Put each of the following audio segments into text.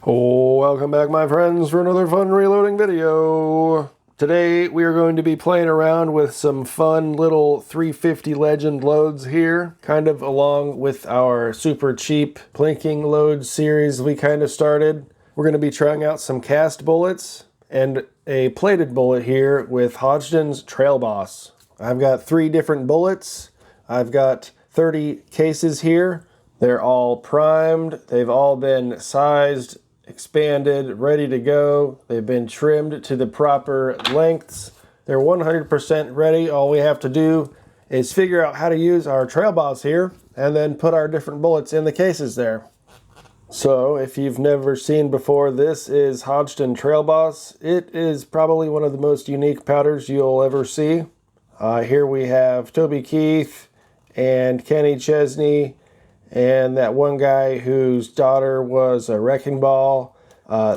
Oh, welcome back, my friends, for another fun reloading video. Today we are going to be playing around with some fun little 350 Legend loads here, kind of along with our super cheap plinking load series we kind of started. We're going to be trying out some cast bullets and a plated bullet here with Hodgdon's Trail Boss. I've got 3 different bullets. I've got 30 cases here. They're all primed. They've all been sized, expanded, ready to go. They've been trimmed to the proper lengths. They're 100% ready. All we have to do is figure out how to use our Trail Boss here and then put our different bullets in the cases there. So if you've never seen before, this is Hodgdon Trail Boss. It is probably one of the most unique powders you'll ever see. Here we have Toby Keith and Kenny Chesney and that one guy whose daughter was a wrecking ball.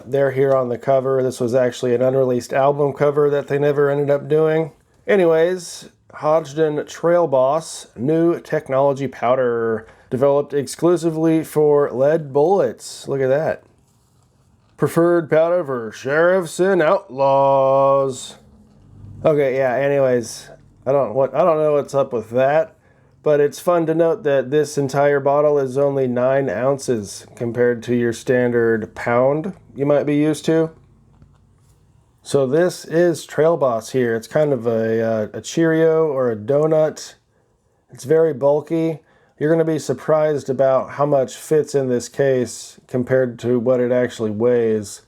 They're here on the cover. This was actually an unreleased album cover that they never ended up doing. Anyways, Hodgdon Trail Boss, new technology powder, developed exclusively for lead bullets. Look at that. Preferred powder for sheriffs and outlaws. Okay, yeah, anyways, I don't know what's up with that. But it's fun to note that this entire bottle is only 9 ounces compared to your standard pound you might be used to. So this is Trail Boss here. It's kind of a Cheerio or a donut. It's very bulky. You're going to be surprised about how much fits in this case compared to what it actually weighs.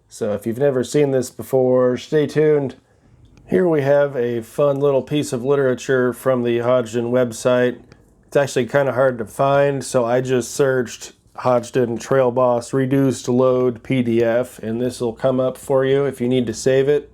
So if you've never seen this before, stay tuned. Here we have a fun little piece of literature from the Hodgdon website. It's actually kind of hard to find, so I just searched Hodgdon Trail Boss Reduced Load PDF, and this will come up for you if you need to save it.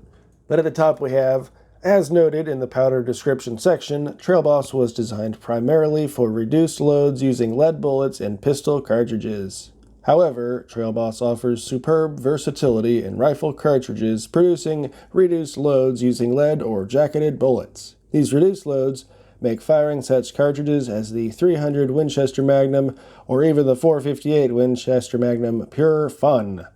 But at the top we have, as noted in the powder description section, Trail Boss was designed primarily for reduced loads using lead bullets and pistol cartridges. However, Trail Boss offers superb versatility in rifle cartridges, producing reduced loads using lead or jacketed bullets. These reduced loads make firing such cartridges as the .300 Winchester Magnum or even the .458 Winchester Magnum pure fun.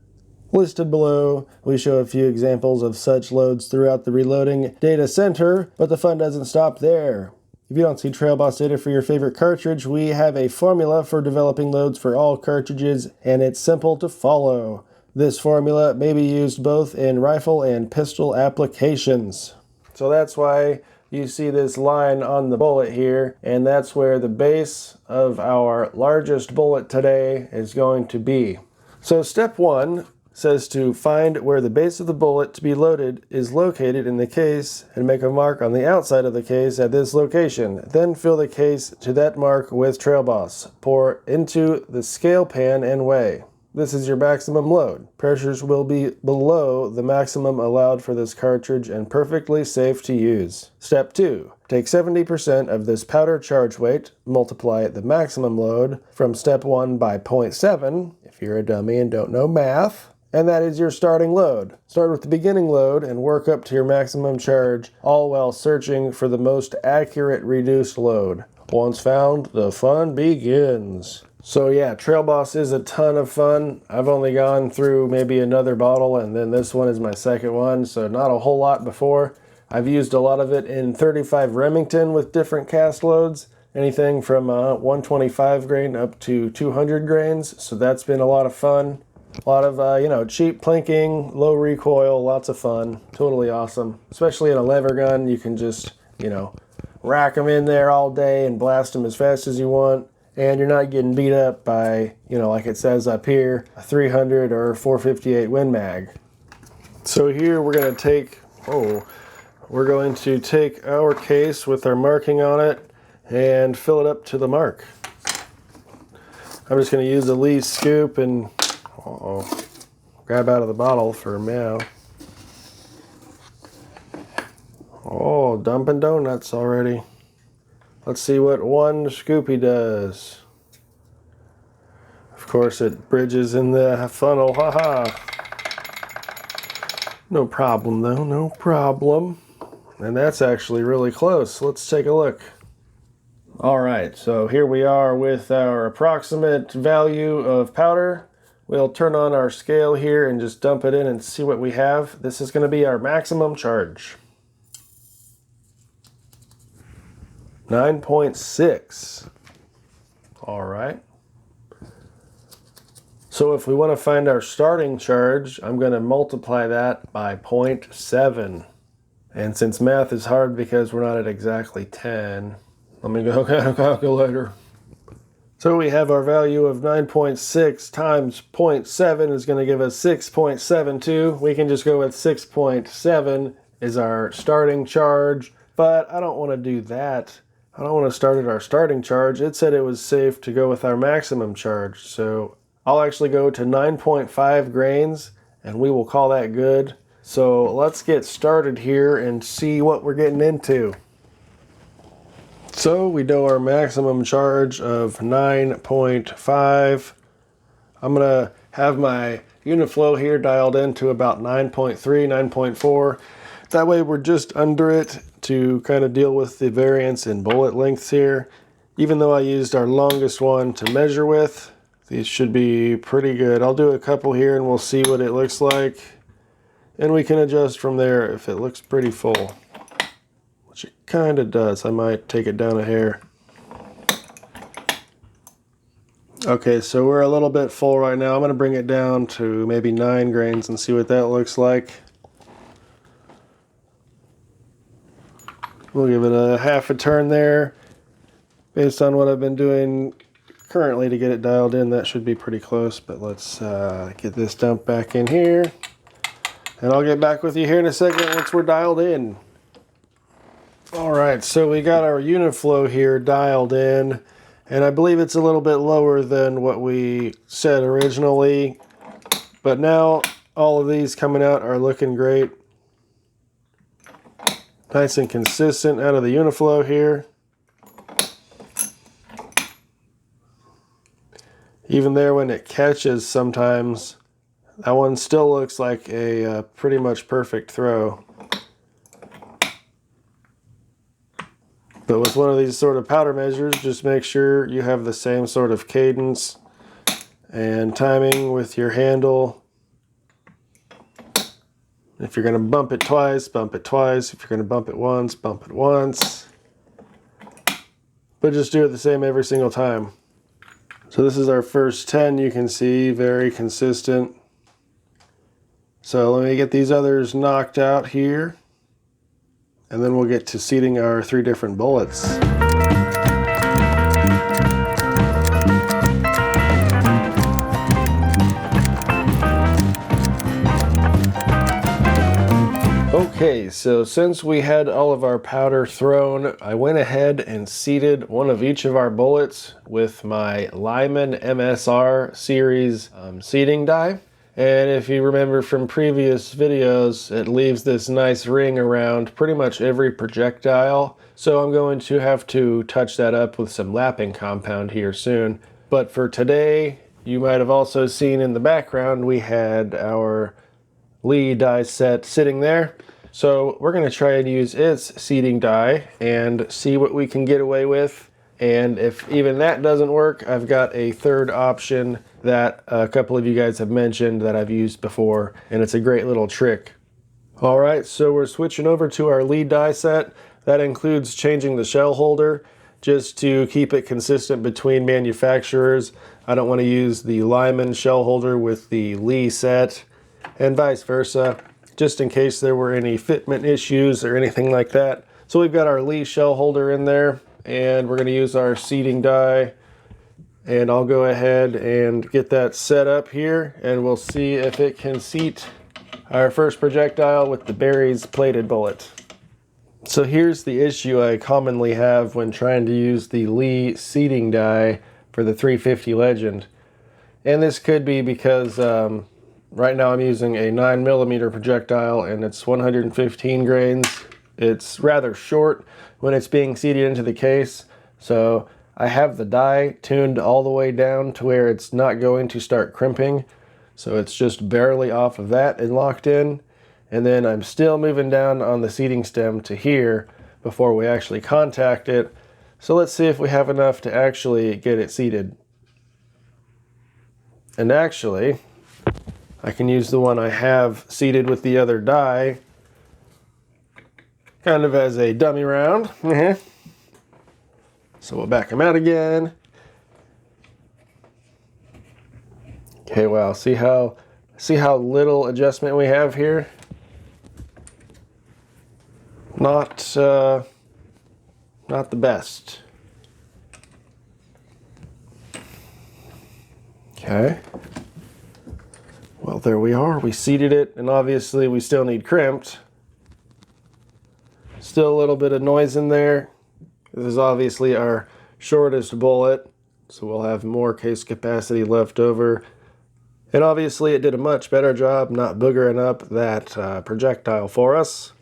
Listed below, we show a few examples of such loads throughout the reloading data center, but the fun doesn't stop there. If you don't see Trail Boss data for your favorite cartridge, we have a formula for developing loads for all cartridges, and it's simple to follow. This formula may be used both in rifle and pistol applications. So that's why you see this line on the bullet here, and that's where the base of our largest bullet today is going to be. So step 1 says to find where the base of the bullet to be loaded is located in the case and make a mark on the outside of the case at this location. Then fill the case to that mark with Trail Boss. Pour into the scale pan and weigh. This is your maximum load. Pressures will be below the maximum allowed for this cartridge and perfectly safe to use. Step 2. Take 70% of this powder charge weight, multiply the maximum load from step 1 by 0.7, if you're a dummy and don't know math, and that is your starting load. Start with the beginning load and work up to your maximum charge, all while searching for the most accurate reduced load. Once found, the fun begins. So yeah, Trail Boss is a ton of fun. I've only gone through maybe another bottle, and then this one is my second one, so not a whole lot before. I've used a lot of it in 35 Remington with different cast loads, anything from 125 grain up to 200 grains, so that's been a lot of fun. A lot of, cheap plinking, low recoil, lots of fun. Totally awesome. Especially in a lever gun, you can just, rack them in there all day and blast them as fast as you want. And you're not getting beat up by, like it says up here, a .300 or .458 Win Mag. So here we're going to take our case with our marking on it and fill it up to the mark. I'm just going to use the Lee scoop and grab out of the bottle for now. Oh, dumping donuts already. Let's see what one Scoopy does. Of course, it bridges in the funnel. Haha. No problem, though. No problem. And that's actually really close. Let's take a look. All right, so here we are with our approximate value of powder. We'll turn on our scale here and just dump it in and see what we have. This is going to be our maximum charge. 9.6. All right. So if we want to find our starting charge, I'm going to multiply that by 0.7. And since math is hard because we're not at exactly 10, let me go get a calculator. So we have our value of 9.6 times 0.7 is going to give us 6.72. We can just go with 6.7 is our starting charge, but I don't want to do that. I don't want to start at our starting charge. It said it was safe to go with our maximum charge. So I'll actually go to 9.5 grains and we will call that good. So let's get started here and see what we're getting into. So we know our maximum charge of 9.5. I'm going to have my unit flow here dialed in to about 9.3, 9.4. That way we're just under it to kind of deal with the variance in bullet lengths here. Even though I used our longest one to measure with, these should be pretty good. I'll do a couple here and we'll see what it looks like. And we can adjust from there if it looks pretty full. Which it kind of does. I might take it down a hair. Okay, so we're a little bit full right now. I'm going to bring it down to maybe 9 grains and see what that looks like. We'll give it a half a turn there. Based on what I've been doing currently to get it dialed in, that should be pretty close. But let's get this dumped back in here. And I'll get back with you here in a second once we're dialed in. Alright, so we got our unit flow here dialed in, and I believe it's a little bit lower than what we said originally, but now all of these coming out are looking great. Nice and consistent out of the unit flow here. Even there when it catches sometimes, that one still looks like a pretty much perfect throw. But with one of these sort of powder measures, just make sure you have the same sort of cadence and timing with your handle. If you're going to bump it twice, bump it twice. If you're going to bump it once, bump it once. But just do it the same every single time. So this is our first 10, you can see, very consistent. So let me get these others knocked out here. And then we'll get to seating our 3 different bullets. Okay, so since we had all of our powder thrown, I went ahead and seated one of each of our bullets with my Lyman MSR series seating die. And if you remember from previous videos, it leaves this nice ring around pretty much every projectile. So I'm going to have to touch that up with some lapping compound here soon. But for today, you might have also seen in the background, we had our Lee die set sitting there. So we're going to try and use its seating die and see what we can get away with. And if even that doesn't work, I've got a third option that a couple of you guys have mentioned that I've used before, and it's a great little trick. All right, so we're switching over to our lead die set. That includes changing the shell holder just to keep it consistent between manufacturers. I don't want to use the Lyman shell holder with the Lee set and vice versa, just in case there were any fitment issues or anything like that. So we've got our Lee shell holder in there, and we're going to use our seating die, and I'll go ahead and get that set up here, and we'll see if it can seat our first projectile with the berries plated bullet. So here's the issue I commonly have when trying to use the Lee seating die for the 350 Legend. And this could be because right now I'm using a 9mm projectile and it's 115 grains. It's rather short when it's being seated into the case, so I have the die tuned all the way down to where it's not going to start crimping. So it's just barely off of that and locked in. And then I'm still moving down on the seating stem to here before we actually contact it. So let's see if we have enough to actually get it seated. And actually, I can use the one I have seated with the other die kind of as a dummy round. So we'll back them out again. Okay, wow, see how little adjustment we have here? Not the best. Okay. Well, there we are. We seated it, and obviously we still need crimped. Still a little bit of noise in there. This is obviously our shortest bullet, so we'll have more case capacity left over. And obviously it did a much better job not boogering up that projectile for us.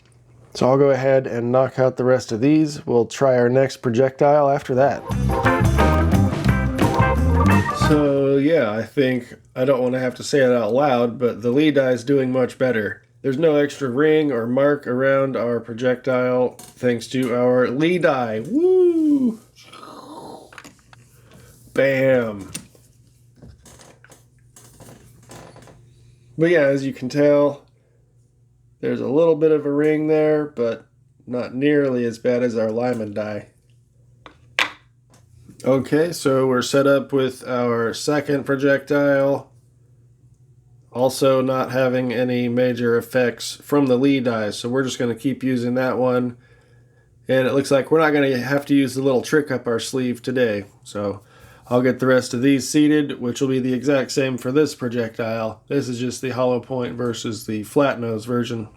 So I'll go ahead and knock out the rest of these. We'll try our next projectile after that. So yeah, I think, I don't want to have to say it out loud, but the Lee die is doing much better. There's no extra ring or mark around our projectile thanks to our Lee die. Woo! Bam! But yeah, as you can tell, there's a little bit of a ring there, but not nearly as bad as our Lyman die. Okay, so we're set up with our second projectile. Also not having any major effects from the Lee die, so we're just going to keep using that one. And it looks like we're not going to have to use the little trick up our sleeve today. So I'll get the rest of these seated, which will be the exact same for this projectile. This is just the hollow point versus the flat nose version.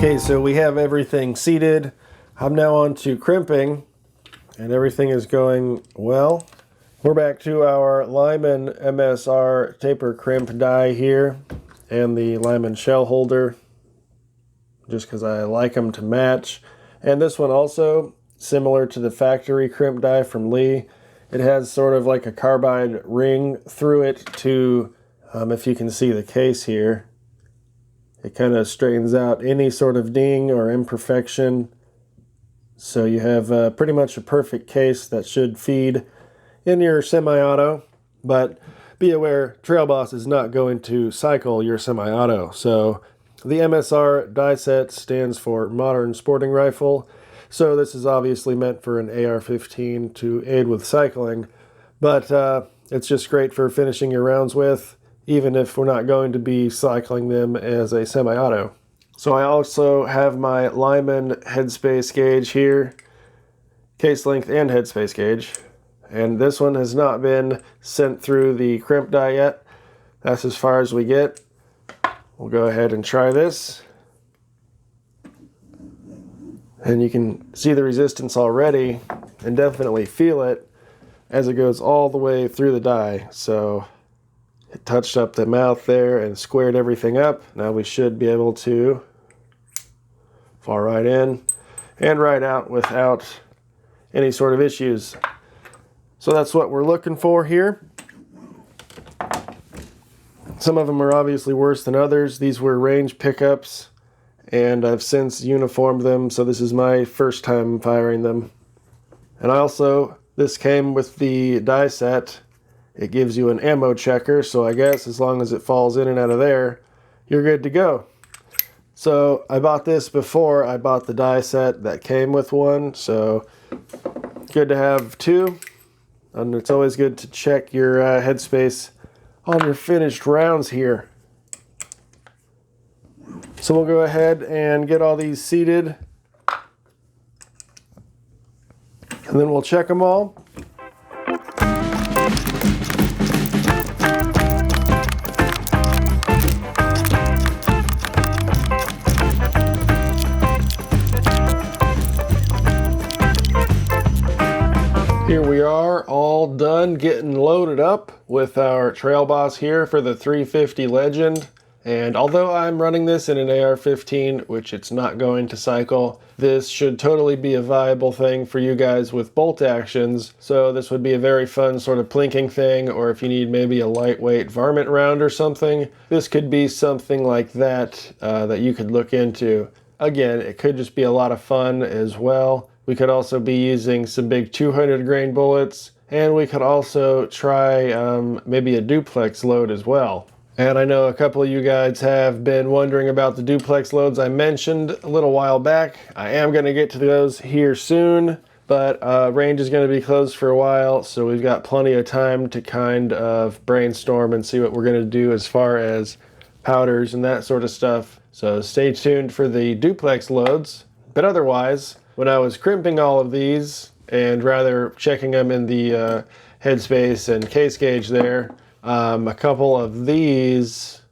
Okay, so we have everything seated. I'm now on to crimping, and everything is going well. We're back to our Lyman MSR taper crimp die here, and the Lyman shell holder, just because I like them to match. And this one also, similar to the factory crimp die from Lee, it has sort of like a carbide ring through it to, if you can see the case here, it kind of straightens out any sort of ding or imperfection. So you have pretty much a perfect case that should feed in your semi-auto. But be aware, Trail Boss is not going to cycle your semi-auto. So the MSR die set stands for Modern Sporting Rifle. So this is obviously meant for an AR-15 to aid with cycling. But it's just great for finishing your rounds with, even if we're not going to be cycling them as a semi-auto. So I also have my Lyman headspace gauge here, case length and headspace gauge. And this one has not been sent through the crimp die yet. That's as far as we get. We'll go ahead and try this. And you can see the resistance already and definitely feel it as it goes all the way through the die. So it touched up the mouth there and squared everything up. Now we should be able to fall right in and right out without any sort of issues. So that's what we're looking for here. Some of them are obviously worse than others. These were range pickups, and I've since uniformed them, so this is my first time firing them. And this came with the die set. It gives you an ammo checker, so I guess as long as it falls in and out of there, you're good to go. So I bought this before I bought the die set that came with one, so good to have two. And it's always good to check your headspace on your finished rounds here. So we'll go ahead and get all these seated, and then we'll check them all. Here we are, all done, getting loaded up with our Trail Boss here for the 350 Legend. And although I'm running this in an AR-15, which it's not going to cycle, this should totally be a viable thing for you guys with bolt actions. So this would be a very fun sort of plinking thing, or if you need maybe a lightweight varmint round or something, this could be something like that that you could look into. Again, it could just be a lot of fun as well. We could also be using some big 200 grain bullets, and we could also try maybe a duplex load as well. And I know a couple of you guys have been wondering about the duplex loads I mentioned a little while back. I am going to get to those here soon, but range is going to be closed for a while, so we've got plenty of time to kind of brainstorm and see what we're going to do as far as powders and that sort of stuff. So stay tuned for the duplex loads. But otherwise, when I was crimping all of these and rather checking them in the headspace and case gauge there, a couple of these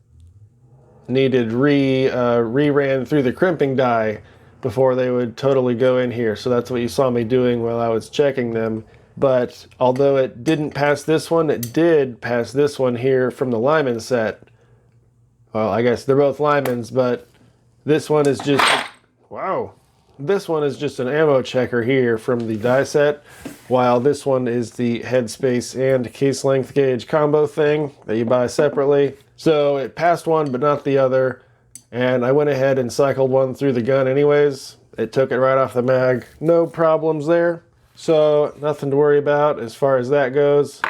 needed re-ran through the crimping die before they would totally go in here. So that's what you saw me doing while I was checking them. But although it didn't pass this one, it did pass this one here from the Lyman set. Well, I guess they're both Lymans, but this one is just, wow. This one is just an ammo checker here from the die set, while this one is the headspace and case length gauge combo thing that you buy separately. So it passed one but not the other, and I went ahead and cycled one through the gun anyways. It took it right off the mag, no problems there. So nothing to worry about as far as that goes.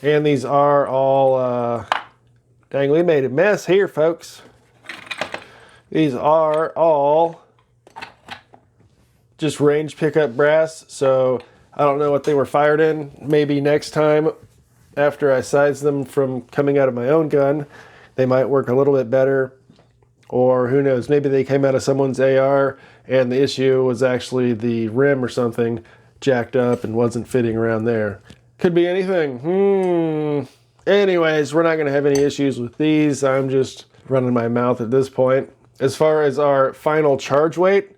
And these are all, dang, we made a mess here, folks. These are all just range pickup brass, so I don't know what they were fired in. Maybe next time, after I size them from coming out of my own gun, they might work a little bit better. Or who knows, maybe they came out of someone's AR and the issue was actually the rim or something jacked up and wasn't fitting around there. Could be anything. Anyways, we're not going to have any issues with these. I'm just running my mouth at this point. As far as our final charge weight,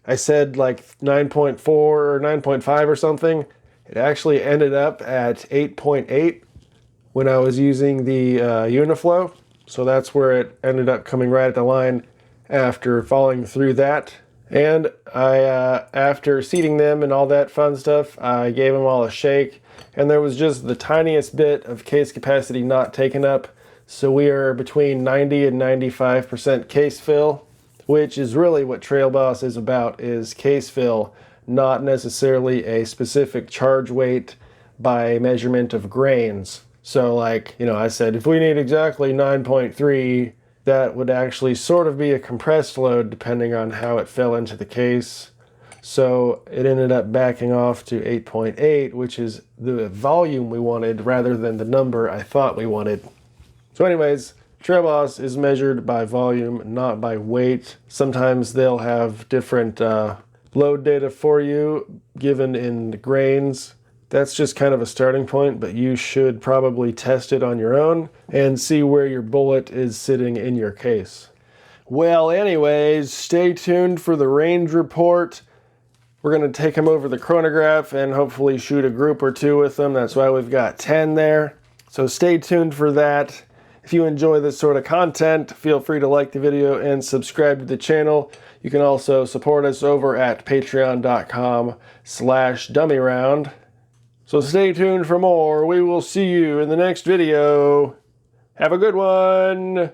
I said like 9.4 or 9.5 or something. It actually ended up at 8.8 when I was using the Uniflow. So that's where it ended up coming right at the line after following through that. And I, after seating them and all that fun stuff, I gave them all a shake. And there was just the tiniest bit of case capacity not taken up. So we are between 90 and 95% case fill, which is really what Trail Boss is about, is case fill, not necessarily a specific charge weight by measurement of grains. So like, you know, I said, if we need exactly 9.3, that would actually sort of be a compressed load depending on how it fell into the case. So it ended up backing off to 8.8, which is the volume we wanted rather than the number I thought we wanted. So anyways, Trail Boss is measured by volume, not by weight. Sometimes they'll have different load data for you given in grains. That's just kind of a starting point, but you should probably test it on your own and see where your bullet is sitting in your case. Well, anyways, stay tuned for the range report. We're going to take them over the chronograph and hopefully shoot a group or two with them. That's why we've got 10 there. So stay tuned for that. If you enjoy this sort of content, feel free to like the video and subscribe to the channel. You can also support us over at patreon.com/dummyround. So stay tuned for more. We will see you in the next video. Have a good one.